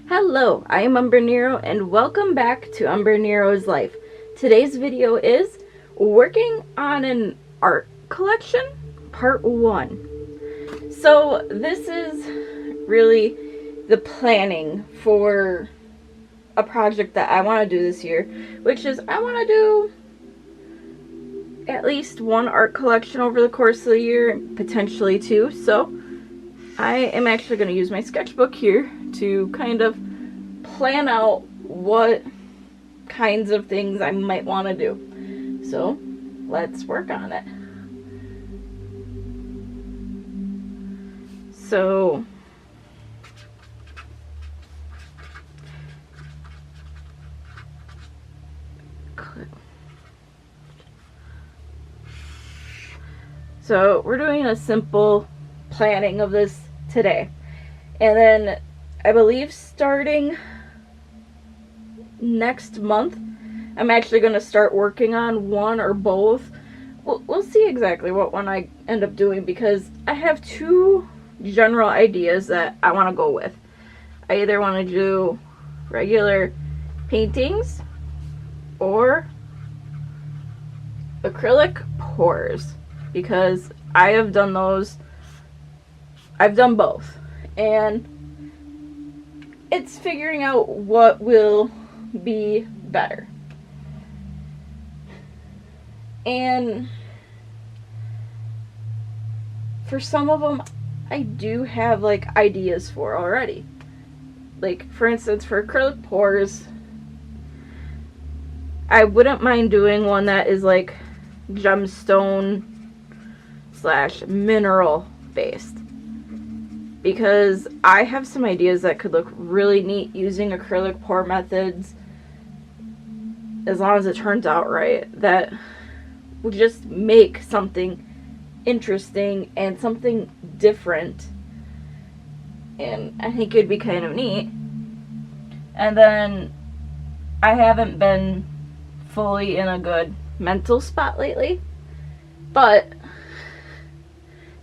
Hello, I am Umbrenero and welcome back to Umbrenero's Life. Today's video is working on an art collection, part 1. So this is really the planning for a project that I want to do this year, which is I want to do at least one art collection over the course of the year, potentially 2. So I am actually going to use my sketchbook here to kind of plan out what kinds of things I might want to do. So let's work on it. So we're doing a simple planning of this today. And then I believe starting next month, I'm actually going to start working on one or both. We'll see exactly what one I end up doing, because I have 2 general ideas that I want to go with. I either want to do regular paintings or acrylic pours, because I have done those. I've done both, and it's figuring out what will be better. And for some of them, I do have like ideas for already. Like, for instance, for acrylic pours, I wouldn't mind doing one that is like gemstone / mineral based, because I have some ideas that could look really neat using acrylic pour methods, as long as it turns out right, that would just make something interesting and something different, and I think it'd be kind of neat. And then I haven't been fully in a good mental spot lately, but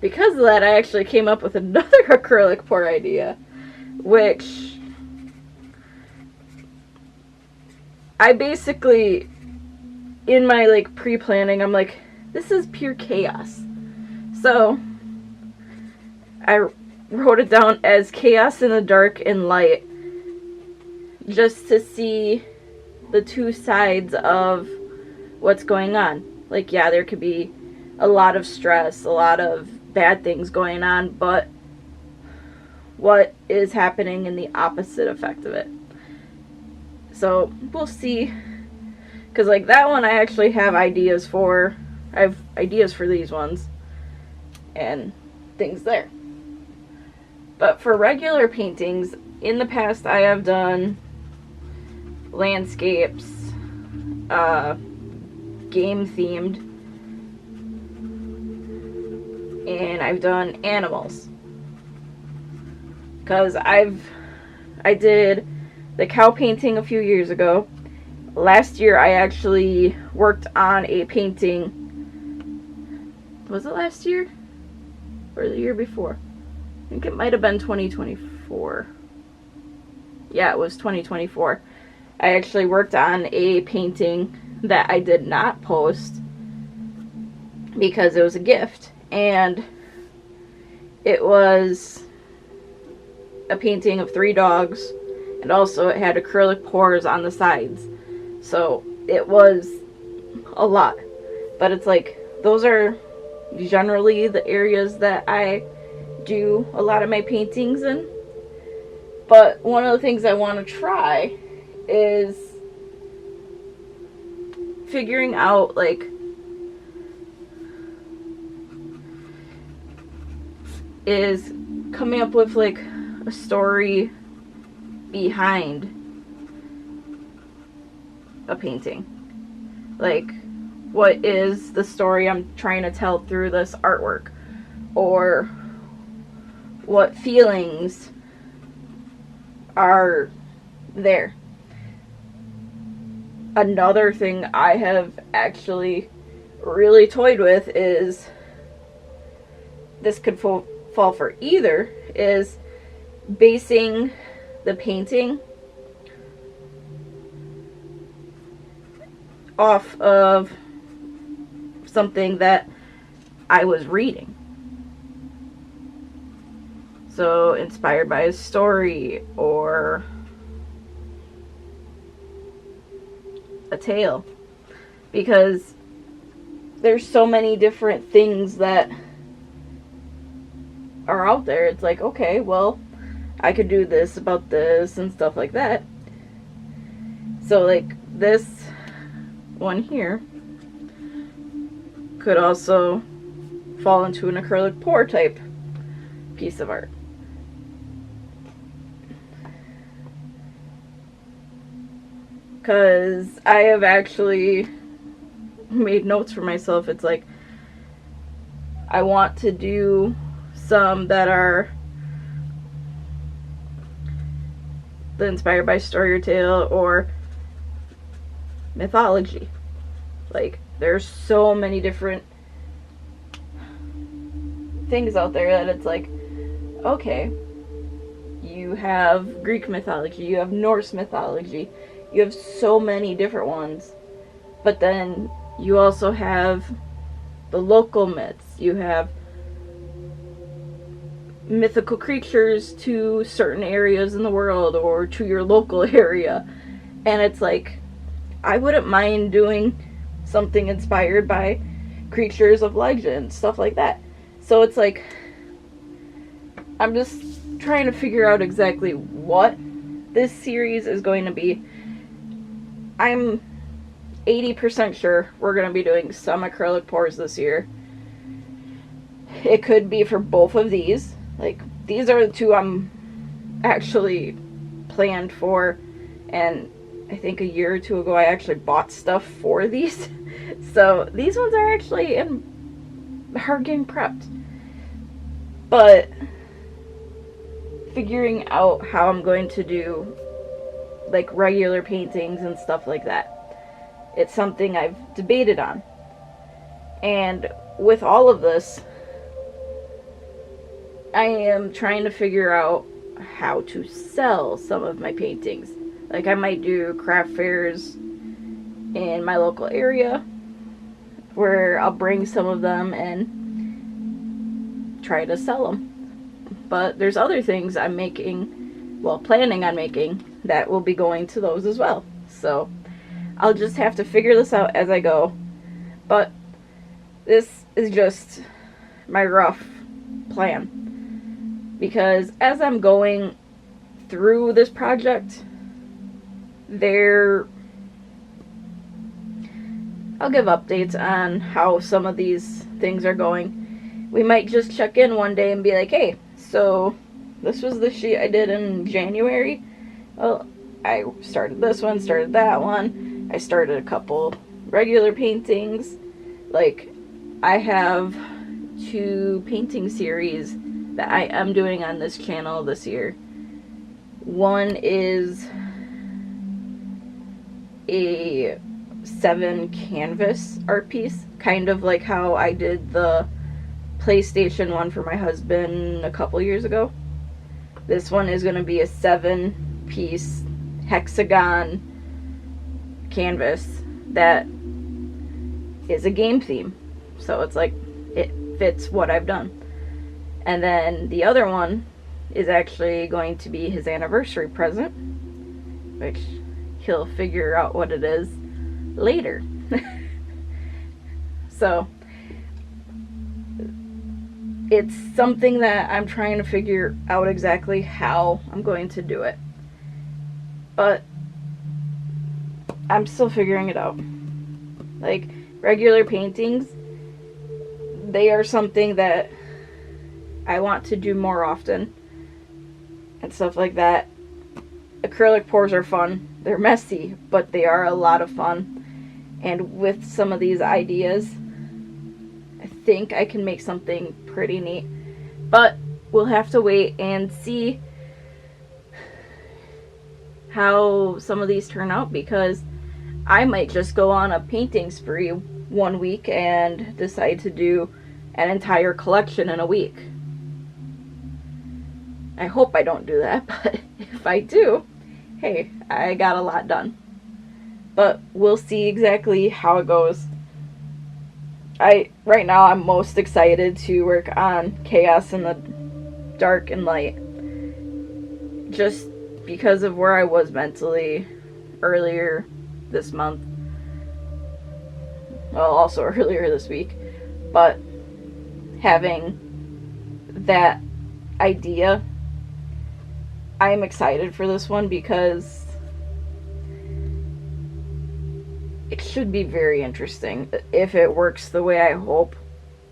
because of that, I actually came up with another acrylic pour idea, which I basically, in my like pre-planning, I'm like, this is pure chaos. So I wrote it down as chaos in the dark and light, just to see the 2 sides of what's going on. Like, yeah, there could be a lot of stress, a lot of bad things going on, but what is happening in the opposite effect of it. So we'll see, because like that one I actually have ideas for. I have ideas for these ones and things there. But for regular paintings, in the past I have done landscapes, game themed, and I've done animals, because I did the cow painting a few years ago. Last year I actually worked on a painting. Was it last year or the year before? I think it might have been 2024. Yeah, it was 2024. I actually worked on a painting that I did not post because it was a gift. And it was a painting of 3 dogs, and also it had acrylic pours on the sides. So it was a lot. But it's like, those are generally the areas that I do a lot of my paintings in. But one of the things I want to try is figuring out, like, is coming up with like a story behind a painting. Like, what is the story I'm trying to tell through this artwork? Or what feelings are there? Another thing I have actually really toyed with is, this could fall for either, is basing the painting off of something that I was reading. So inspired by a story or a tale. Because there's so many different things that are out there. It's like, okay, well, I could do this about this and stuff like that. So like this one here could also fall into an acrylic pour type piece of art. Because I have actually made notes for myself. It's like, I want to do some that are the inspired by story or tale or mythology. Like, there's so many different things out there that it's like, okay, you have Greek mythology, you have Norse mythology, you have so many different ones, but then you also have the local myths, you have mythical creatures to certain areas in the world or to your local area, and it's like, I wouldn't mind doing something inspired by creatures of legend, stuff like that. So it's like, I'm just trying to figure out exactly what this series is going to be. I'm 80% sure we're going to be doing some acrylic pours this year. It could be for both of these. Like, these are the two I'm actually planned for, and I think a year or two ago I actually bought stuff for these. So these ones are actually in hard getting prepped. But figuring out how I'm going to do like regular paintings and stuff like that, it's something I've debated on. And with all of this, I am trying to figure out how to sell some of my paintings. Like, I might do craft fairs in my local area where I'll bring some of them and try to sell them. But there's other things I'm making, well, planning on making, that will be going to those as well. So I'll just have to figure this out as I go. But this is just my rough plan. Because as I'm going through this project, I'll give updates on how some of these things are going. We might just check in one day and be like, hey, so this was the sheet I did in January. Well, I started this one, started that one. I started a couple regular paintings. Like, I have 2 painting series that I am doing on this channel this year. One is a 7 canvas art piece, kind of like how I did the PlayStation one for my husband a couple years ago. This one is going to be a 7-piece hexagon canvas that is a game theme. So it's like, it fits what I've done. And then the other one is actually going to be his anniversary present, which he'll figure out what it is later. So it's something that I'm trying to figure out exactly how I'm going to do it. But I'm still figuring it out. Like, regular paintings, they are something that I want to do more often and stuff like that. Acrylic pours are fun. They're messy, but they are a lot of fun. And with some of these ideas, I think I can make something pretty neat. But we'll have to wait and see how some of these turn out, because I might just go on a painting spree one week and decide to do an entire collection in a week. I hope I don't do that, but if I do, hey, I got a lot done. But we'll see exactly how it goes. Right now I'm most excited to work on Chaos in the Dark and Light. Just because of where I was mentally earlier this month. Well, also earlier this week. But having that idea, I am excited for this one because it should be very interesting if it works the way I hope.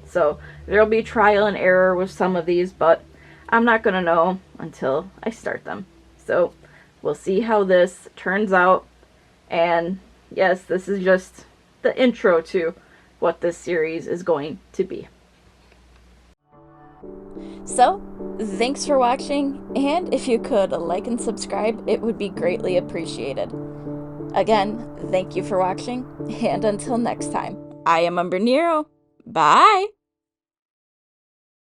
So there'll be trial and error with some of these, but I'm not going to know until I start them. So we'll see how this turns out. And yes, this is just the intro to what this series is going to be. So, thanks for watching, and if you could like and subscribe, it would be greatly appreciated. Again, thank you for watching, and until next time, I am Umbrenero. Bye!